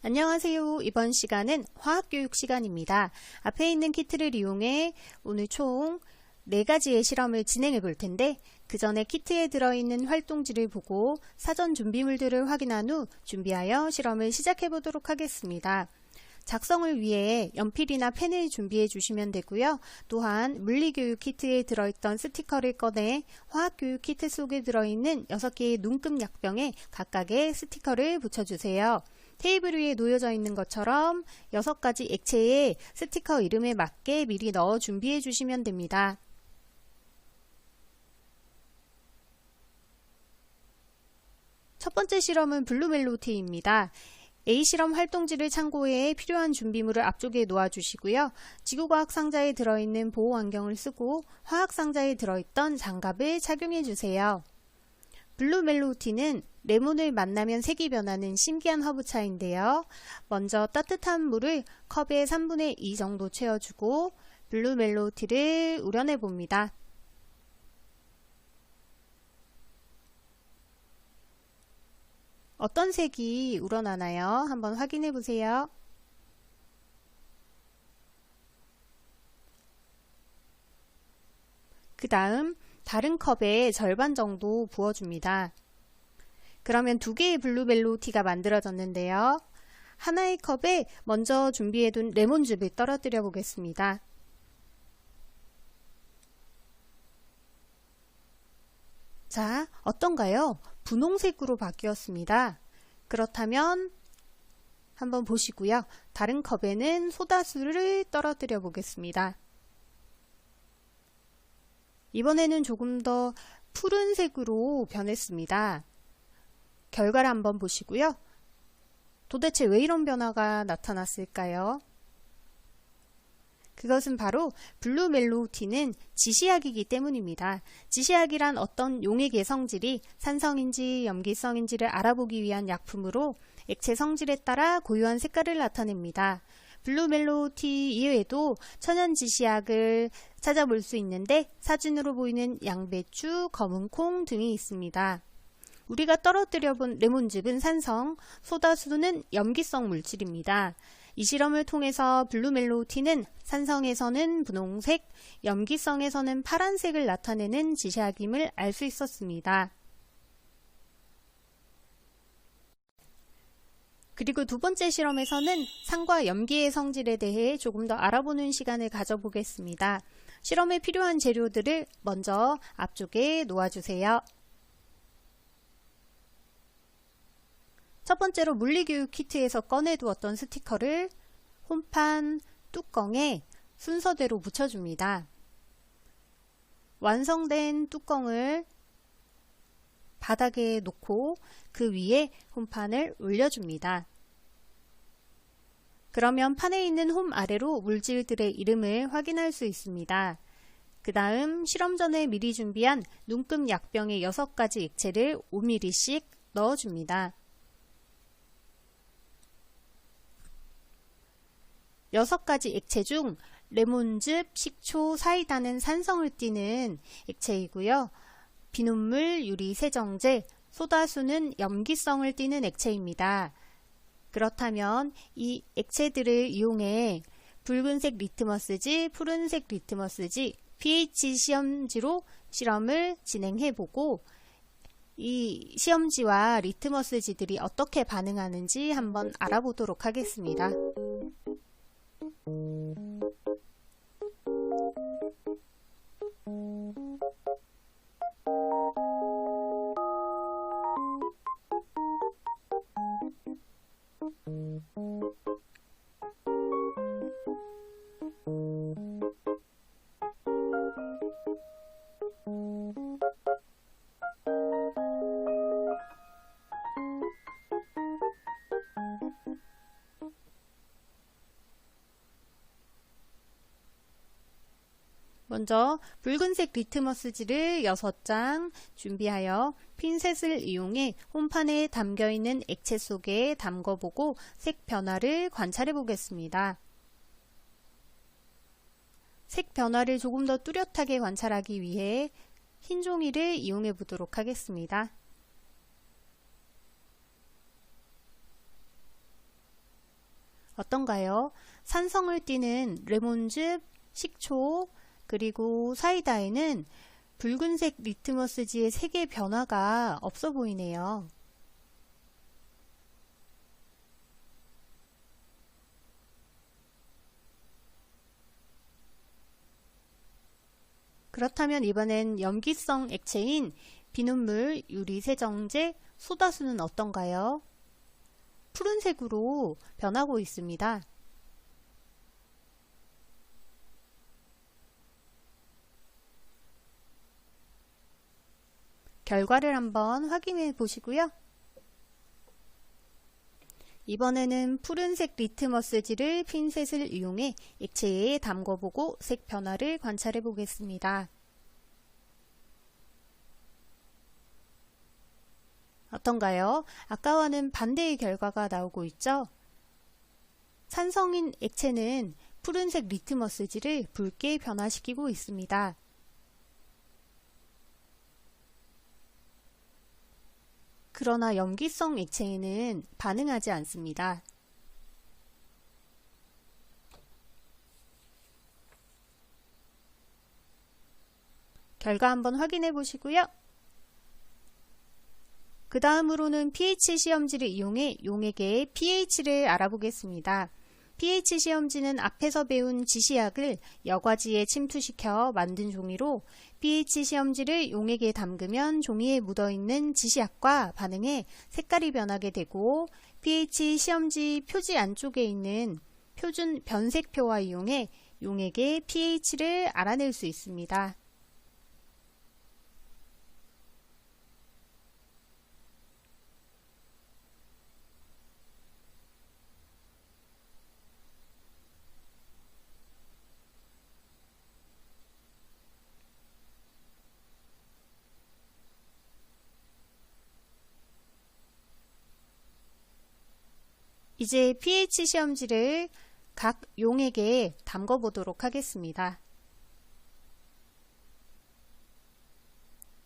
안녕하세요. 이번 시간은 화학교육 시간입니다. 앞에 있는 키트를 이용해 오늘 총 4가지의 실험을 진행해 볼 텐데 그 전에 키트에 들어있는 활동지를 보고 사전 준비물들을 확인한 후 준비하여 실험을 시작해 보도록 하겠습니다. 작성을 위해 연필이나 펜을 준비해 주시면 되고요. 또한 물리교육 키트에 들어있던 스티커를 꺼내 화학교육 키트 속에 들어있는 6개의 눈금 약병에 각각의 스티커를 붙여주세요. 테이블 위에 놓여져 있는 것처럼 6가지 액체에 스티커 이름에 맞게 미리 넣어 준비해 주시면 됩니다. 첫 번째 실험은 블루멜로티입니다. A실험 활동지를 참고해 필요한 준비물을 앞쪽에 놓아주시고요. 지구과학 상자에 들어있는 보호안경을 쓰고 화학 상자에 들어있던 장갑을 착용해 주세요. 블루멜로티는 레몬을 만나면 색이 변하는 신기한 허브차인데요. 먼저 따뜻한 물을 컵에 3분의 2 정도 채워주고 블루멜로티를 우려내 봅니다. 어떤 색이 우러나나요? 한번 확인해 보세요. 그 다음 다른 컵에 절반 정도 부어줍니다. 그러면 2개의 블루멜로티가 만들어졌는데요. 하나의 컵에 먼저 준비해둔 레몬즙을 떨어뜨려 보겠습니다. 자, 어떤가요? 분홍색으로 바뀌었습니다. 그렇다면 한번 보시고요. 다른 컵에는 소다수를 떨어뜨려 보겠습니다. 이번에는 조금 더 푸른색으로 변했습니다. 결과를 한번 보시고요. 도대체 왜 이런 변화가 나타났을까요? 그것은 바로 블루멜로티는 지시약이기 때문입니다. 지시약이란 어떤 용액의 성질이 산성인지 염기성인지를 알아보기 위한 약품으로 액체 성질에 따라 고유한 색깔을 나타냅니다. 블루멜로티 이외에도 천연 지시약을 찾아볼 수 있는데 사진으로 보이는 양배추, 검은콩 등이 있습니다. 우리가 떨어뜨려 본 레몬즙은 산성, 소다수는 염기성 물질입니다. 이 실험을 통해서 블루멜로티는 산성에서는 분홍색, 염기성에서는 파란색을 나타내는 지시약임을 알 수 있었습니다. 그리고 두 번째 실험에서는 산과 염기의 성질에 대해 조금 더 알아보는 시간을 가져보겠습니다. 실험에 필요한 재료들을 먼저 앞쪽에 놓아주세요. 첫 번째로 물리교육 키트에서 꺼내두었던 스티커를 홈판 뚜껑에 순서대로 붙여줍니다. 완성된 뚜껑을 바닥에 놓고 그 위에 홈판을 올려줍니다. 그러면 판에 있는 홈 아래로 물질들의 이름을 확인할 수 있습니다. 그 다음 실험 전에 미리 준비한 눈금 약병에 6가지 액체를 5ml씩 넣어줍니다. 6가지 액체 중 레몬즙, 식초, 사이다는 산성을 띠는 액체이고요. 비눗물, 유리, 세정제, 소다수는 염기성을 띠는 액체입니다. 그렇다면 이 액체들을 이용해 붉은색 리트머스지, 푸른색 리트머스지, pH 시험지로 실험을 진행해보고 이 시험지와 리트머스지들이 어떻게 반응하는지 한번 알아보도록 하겠습니다. 먼저 붉은색 리트머스지를 6장 준비하여 핀셋을 이용해 홈판에 담겨있는 액체 속에 담궈보고 색 변화를 관찰해 보겠습니다. 색 변화를 조금 더 뚜렷하게 관찰하기 위해 흰 종이를 이용해 보도록 하겠습니다. 어떤가요? 산성을 띠는 레몬즙, 식초, 그리고 사이다에는 붉은색 리트머스지의 색의 변화가 없어 보이네요. 그렇다면 이번엔 염기성 액체인 비눗물, 유리세정제, 소다수는 어떤가요? 푸른색으로 변하고 있습니다. 결과를 한번 확인해 보시고요. 이번에는 푸른색 리트머스지를 핀셋을 이용해 액체에 담궈보고 색 변화를 관찰해 보겠습니다. 어떤가요? 아까와는 반대의 결과가 나오고 있죠? 산성인 액체는 푸른색 리트머스지를 붉게 변화시키고 있습니다. 그러나 염기성 액체에는 반응하지 않습니다. 결과 한번 확인해 보시고요. 그 다음으로는 pH 시험지를 이용해 용액의 pH를 알아보겠습니다. pH 시험지는 앞에서 배운 지시약을 여과지에 침투시켜 만든 종이로 pH 시험지를 용액에 담그면 종이에 묻어있는 지시약과 반응해 색깔이 변하게 되고 pH 시험지 표지 안쪽에 있는 표준 변색표와 이용해 용액의 pH를 알아낼 수 있습니다. 이제 pH 시험지를 각 용액에 담궈 보도록 하겠습니다.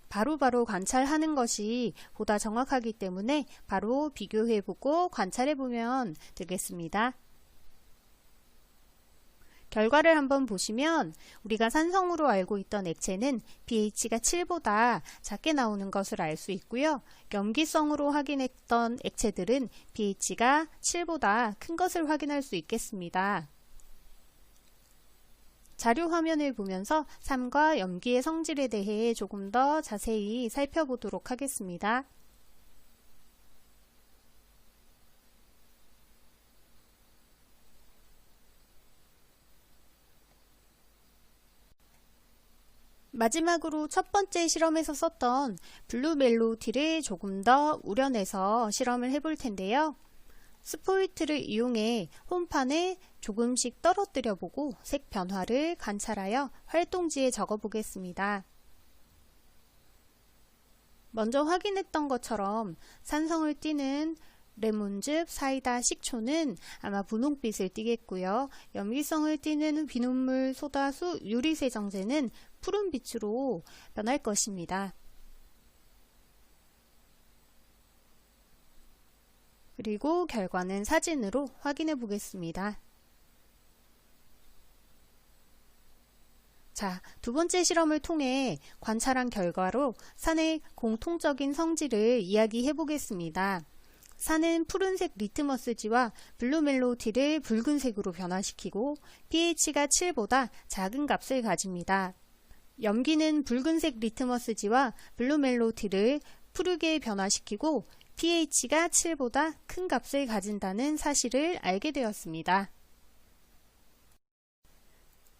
바로바로 관찰하는 것이 보다 정확하기 때문에 바로 비교해 보고 관찰해 보면 되겠습니다. 결과를 한번 보시면 우리가 산성으로 알고 있던 액체는 pH가 7보다 작게 나오는 것을 알 수 있고요. 염기성으로 확인했던 액체들은 pH가 7보다 큰 것을 확인할 수 있겠습니다. 자료 화면을 보면서 산과 염기의 성질에 대해 조금 더 자세히 살펴보도록 하겠습니다. 마지막으로 첫 번째 실험에서 썼던 블루멜로우티를 조금 더 우려내서 실험을 해볼 텐데요. 스포이트를 이용해 홈판에 조금씩 떨어뜨려 보고 색 변화를 관찰하여 활동지에 적어 보겠습니다. 먼저 확인했던 것처럼 산성을 띠는 레몬즙, 사이다, 식초는 아마 분홍빛을 띠겠고요. 염기성을 띠는 비눗물, 소다수, 유리세정제는 푸른 빛으로 변할 것입니다. 그리고 결과는 사진으로 확인해 보겠습니다. 자, 두 번째 실험을 통해 관찰한 결과로 산의 공통적인 성질을 이야기해 보겠습니다. 산은 푸른색 리트머스지와 블루멜로우티를 붉은색으로 변화시키고 pH가 7보다 작은 값을 가집니다. 염기는 붉은색 리트머스지와 블루멜로우티를 푸르게 변화시키고 pH가 7보다 큰 값을 가진다는 사실을 알게 되었습니다.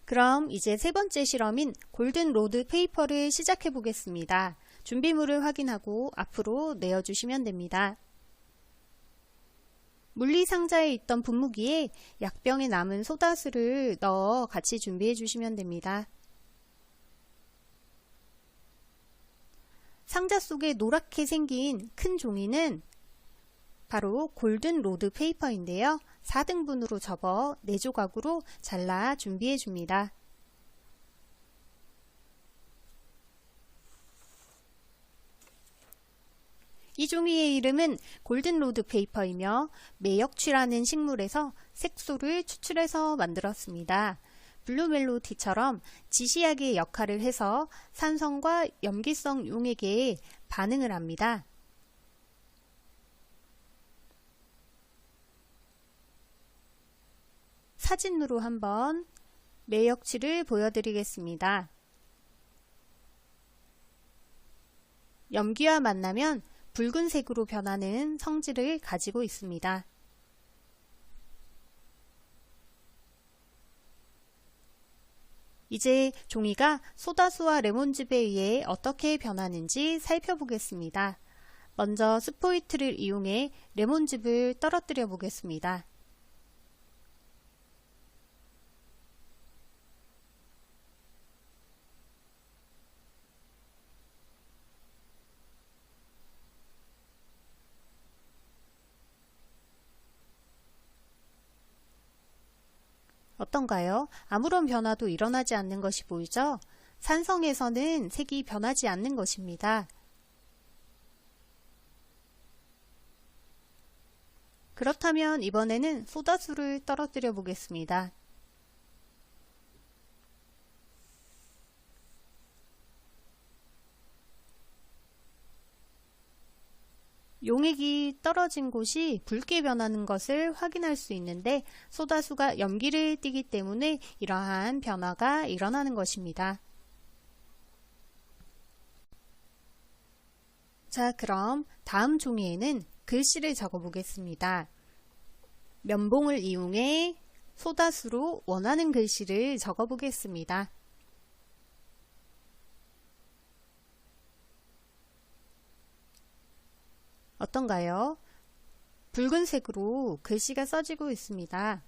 그럼 이제 세 번째 실험인 골든 로드 페이퍼를 시작해 보겠습니다. 준비물을 확인하고 앞으로 내어주시면 됩니다. 물리상자에 있던 분무기에 약병에 남은 소다수를 넣어 같이 준비해 주시면 됩니다. 상자 속에 노랗게 생긴 큰 종이는 바로 골든 로드 페이퍼인데요. 4등분으로 접어 4조각으로 잘라 준비해 줍니다. 이 종이의 이름은 골든 로드 페이퍼이며 매역취라는 식물에서 색소를 추출해서 만들었습니다. 블루멜로디처럼 지시약의 역할을 해서 산성과 염기성 용액에 반응을 합니다. 사진으로 한번 매역치를 보여드리겠습니다. 염기와 만나면 붉은색으로 변하는 성질을 가지고 있습니다. 이제 종이가 소다수와 레몬즙에 의해 어떻게 변하는지 살펴보겠습니다. 먼저 스포이트를 이용해 레몬즙을 떨어뜨려 보겠습니다. 어떤가요? 아무런 변화도 일어나지 않는 것이 보이죠? 산성에서는 색이 변하지 않는 것입니다. 그렇다면 이번에는 소다수를 떨어뜨려 보겠습니다. 용액이 떨어진 곳이 붉게 변하는 것을 확인할 수 있는데 소다수가 염기를 띠기 때문에 이러한 변화가 일어나는 것입니다. 자, 그럼 다음 종이에는 글씨를 적어 보겠습니다. 면봉을 이용해 소다수로 원하는 글씨를 적어 보겠습니다. 어떤가요? 붉은색으로 글씨가 써지고 있습니다.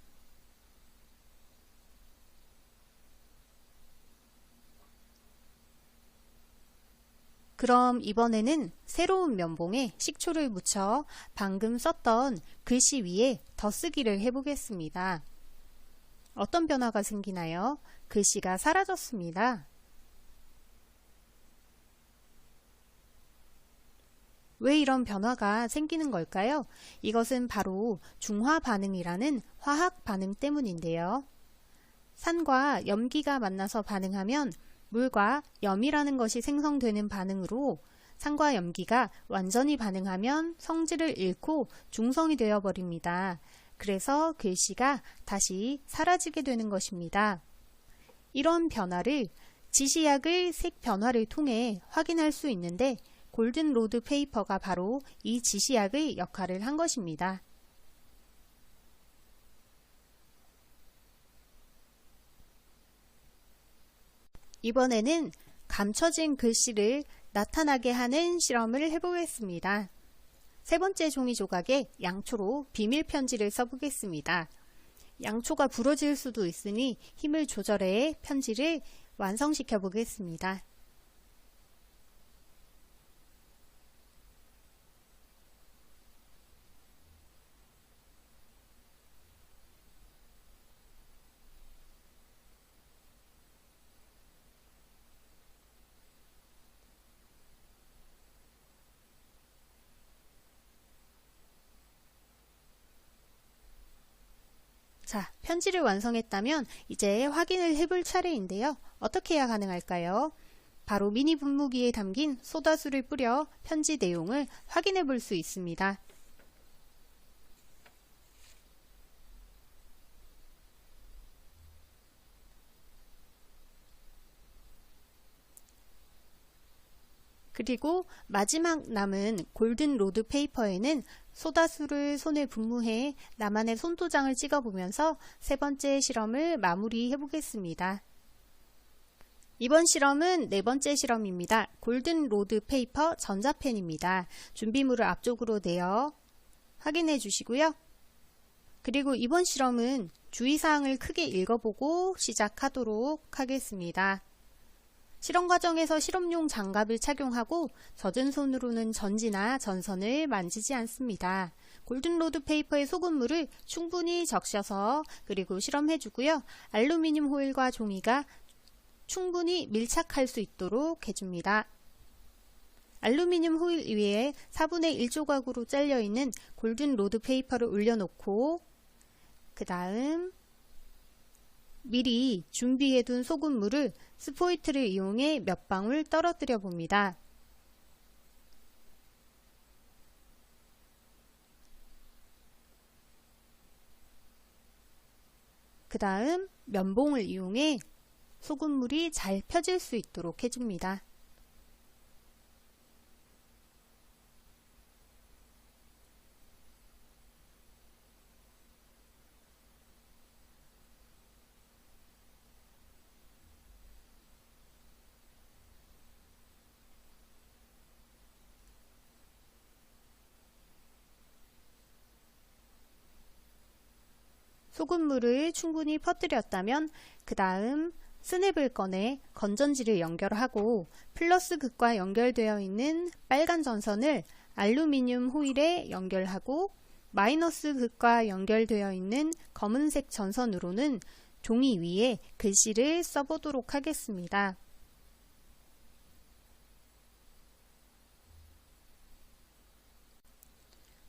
그럼 이번에는 새로운 면봉에 식초를 묻혀 방금 썼던 글씨 위에 덧쓰기를 해보겠습니다. 어떤 변화가 생기나요? 글씨가 사라졌습니다. 왜 이런 변화가 생기는 걸까요? 이것은 바로 중화 반응이라는 화학 반응 때문인데요. 산과 염기가 만나서 반응하면 물과 염이라는 것이 생성되는 반응으로 산과 염기가 완전히 반응하면 성질을 잃고 중성이 되어 버립니다. 그래서 글씨가 다시 사라지게 되는 것입니다. 이런 변화를 지시약의 색 변화를 통해 확인할 수 있는데 골든 로드 페이퍼가 바로 이 지시약의 역할을 한 것입니다. 이번에는 감춰진 글씨를 나타나게 하는 실험을 해보겠습니다. 세 번째 종이 조각에 양초로 비밀 편지를 써보겠습니다. 양초가 부러질 수도 있으니 힘을 조절해 편지를 완성시켜 보겠습니다. 자, 편지를 완성했다면 이제 확인을 해볼 차례인데요. 어떻게 해야 가능할까요? 바로 미니 분무기에 담긴 소다수를 뿌려 편지 내용을 확인해 볼 수 있습니다. 그리고 마지막 남은 골든 로드 페이퍼에는 소다수를 손에 분무해 나만의 손도장을 찍어보면서 세 번째 실험을 마무리해 보겠습니다. 이번 실험은 네 번째 실험입니다. 골든 로드 페이퍼 전자펜입니다. 준비물을 앞쪽으로 내어 확인해 주시고요. 그리고 이번 실험은 주의사항을 크게 읽어보고 시작하도록 하겠습니다. 실험 과정에서 실험용 장갑을 착용하고 젖은 손으로는 전지나 전선을 만지지 않습니다. 골든 로드 페이퍼의 소금물을 충분히 적셔서 그리고 실험해 주고요. 알루미늄 호일과 종이가 충분히 밀착할 수 있도록 해줍니다. 알루미늄 호일 위에 4분의 1 조각으로 잘려있는 골든 로드 페이퍼를 올려놓고 그 다음 미리 준비해둔 소금물을 스포이트를 이용해 몇 방울 떨어뜨려 봅니다. 그 다음 면봉을 이용해 소금물이 잘 펴질 수 있도록 해줍니다. 소금물을 충분히 퍼뜨렸다면 그 다음 스냅을 꺼내 건전지를 연결하고 플러스 극과 연결되어 있는 빨간 전선을 알루미늄 호일에 연결하고 마이너스 극과 연결되어 있는 검은색 전선으로는 종이 위에 글씨를 써보도록 하겠습니다.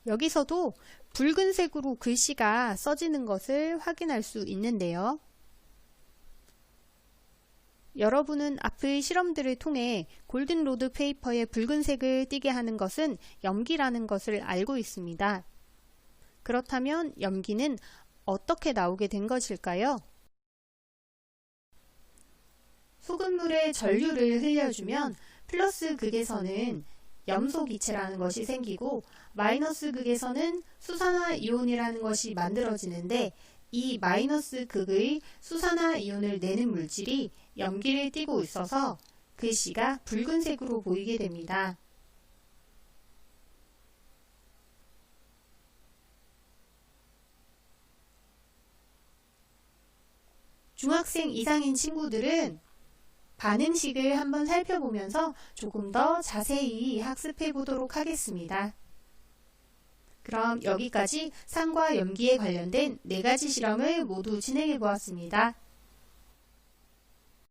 여기서도 붉은색으로 글씨가 써지는 것을 확인할 수 있는데요. 여러분은 앞의 실험들을 통해 골든로드 페이퍼에 붉은색을 띠게 하는 것은 염기라는 것을 알고 있습니다. 그렇다면 염기는 어떻게 나오게 된 것일까요? 소금물에 전류를 흘려주면 플러스 극에서는 염소 기체라는 것이 생기고 마이너스 극에서는 수산화 이온이라는 것이 만들어지는데 이 마이너스 극의 수산화 이온을 내는 물질이 염기를 띠고 있어서 글씨가 붉은색으로 보이게 됩니다. 중학생 이상인 친구들은 반응식을 한번 살펴보면서 조금 더 자세히 학습해 보도록 하겠습니다. 그럼 여기까지 산과 염기에 관련된 4가지 실험을 모두 진행해 보았습니다.